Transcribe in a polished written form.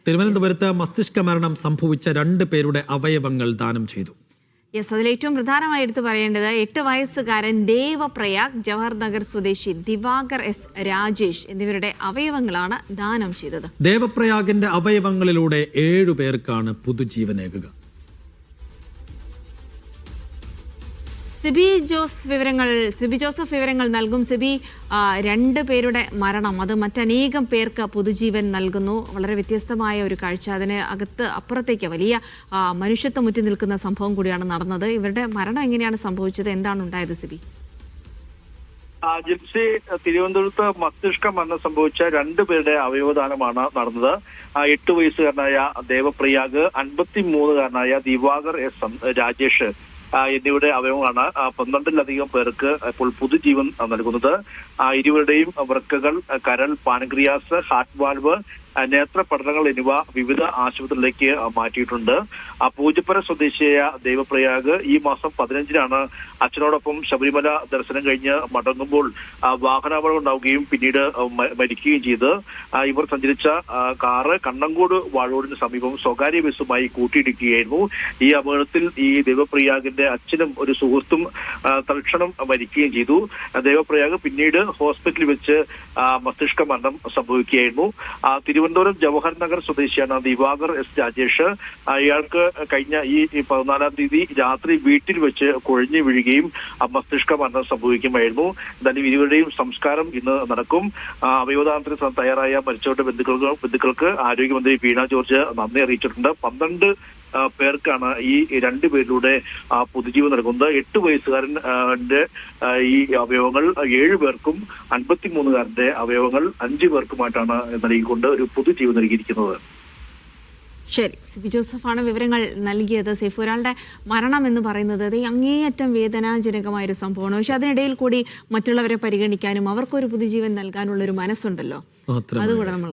തിരുവനന്തപുരത്ത് മസ്തിഷ്ക മരണം സംഭവിച്ച 2 പേരുടെ അവയവങ്ങൾ ദാനം ചെയ്തു. അതിലേറ്റവും പ്രധാനമായി എടുത്തു പറയേണ്ടത് 8 വയസ്സുകാരൻ ദേവപ്രയാഗ്, ജവഹർ നഗർ സ്വദേശി ദിവാകർ എസ് രാജേഷ് എന്നിവരുടെ അവയവങ്ങളാണ് ദാനം ചെയ്തത്. ദേവപ്രയാഗിന്റെ അവയവങ്ങളിലൂടെ 7 പേർക്കാണ് പുതുജീവനേകുക. സിബി ജോസഫ് വിവരങ്ങൾ നൽകും. സിബി, 2 പേരുടെ മരണം അത് മറ്റനേകം പേർക്ക് പുതുജീവൻ നൽകുന്നു. വളരെ വ്യത്യസ്തമായ ഒരു കാഴ്ച. അതിന് അപ്പുറത്തേക്ക് വലിയ മനുഷ്യത്വം മുറ്റി നിൽക്കുന്ന സംഭവം കൂടിയാണ് നടന്നത്. ഇവരുടെ മരണം എങ്ങനെയാണ് സംഭവിച്ചത്? എന്താണ് ഉണ്ടായത് സിബി? ജിപ്സി, തിരുവനന്തപുരത്ത് മസ്തിഷ്ക മരണം സംഭവിച്ച 2 പേരുടെ അവയവദാനമാണ് നടന്നത്. 8 വയസ്സുകാരനായ ദേവപ്രയാഗ്, 53കാരനായ ദിവാകർ എസ് രാജേഷ് എന്നിവരുടെ അവയവങ്ങളാണ് 12ലധികം പേർക്ക് ഇപ്പോൾ പുതുജീവൻ നൽകുന്നത്. ഇരുവരുടെയും വൃക്കകൾ, കരൾ, പാൻക്രിയാസ്, ഹാർട്ട് വാൽവ്, നേത്ര പഠനങ്ങൾ എന്നിവ വിവിധ ആശുപത്രികളിലേക്ക് മാറ്റിയിട്ടുണ്ട്. പൂജപ്പുര സ്വദേശിയായ ദേവപ്രയാഗ് ഈ മാസം 15-നാണ് അച്ഛനോടൊപ്പം ശബരിമല ദർശനം കഴിഞ്ഞ് മടങ്ങുമ്പോൾ വാഹനാപകടം ഉണ്ടാവുകയും പിന്നീട് മരിക്കുകയും ചെയ്ത്. ഇവർ സഞ്ചരിച്ച കാറ് കണ്ണങ്കോട് വാഴോടിന് സമീപം സ്വകാര്യ ബസ്സുമായി കൂട്ടിയിടിക്കുകയായിരുന്നു. ഈ അപകടത്തിൽ ഈ ദേവപ്രയാഗിന്റെ അച്ഛനും ഒരു സുഹൃത്തും തൽക്ഷണം മരിക്കുകയും ചെയ്തു. ദേവപ്രയാഗ് പിന്നീട് ഹോസ്പിറ്റലിൽ വെച്ച് മസ്തിഷ്ക മരണം സംഭവിക്കുകയായിരുന്നു. തിരുവനന്തപുരം ജവഹർ നഗർ സ്വദേശിയാണ് ദിവാകർ എസ് രാജേഷ്. ഇയാൾക്ക് കഴിഞ്ഞ ഈ 14-ാം തീയതി രാത്രി വീട്ടിൽ വെച്ച് കുഴഞ്ഞു വീഴുകയും മസ്തിഷ്ക മരണം സംഭവിക്കുമായിരുന്നു. എന്തായാലും ഇരുവരുടെയും സംസ്കാരം ഇന്ന് നടക്കും. അവയവദാനത്തിന് തയ്യാറായ മരിച്ചവരുടെ ബന്ധുക്കൾക്ക് ആരോഗ്യമന്ത്രി വീണ ജോർജ് നന്ദി അറിയിച്ചിട്ടുണ്ട്. 12 പേർക്കാണ് ഈ 2 പേരിലൂടെ പുതുജീവൻ നൽകുന്നത്. 8 വയസ്സുകാരന്റെ ഈ അവയവങ്ങൾ 7 പേർക്കും, 53കാരന്റെ അവയവങ്ങൾ 5 പേർക്കുമായിട്ടാണ് നൽകിക്കൊണ്ട് ഒരു പുതുജീവൻ നൽകിയിരിക്കുന്നത്. ശരി, സിബി ജോസഫാണ് വിവരങ്ങൾ നൽകിയത്. സേഫ്, ഒരാളുടെ മരണം എന്ന് പറയുന്നത് അത് അങ്ങേയറ്റം വേദനാജനകമായൊരു സംഭവമാണ്. പക്ഷെ അതിനിടയിൽ കൂടി മറ്റുള്ളവരെ പരിഗണിക്കാനും അവർക്കൊരു പുതുജീവൻ നൽകാനുള്ളൊരു മനസ്സുണ്ടല്ലോ, അതുകൂടെ നമ്മൾ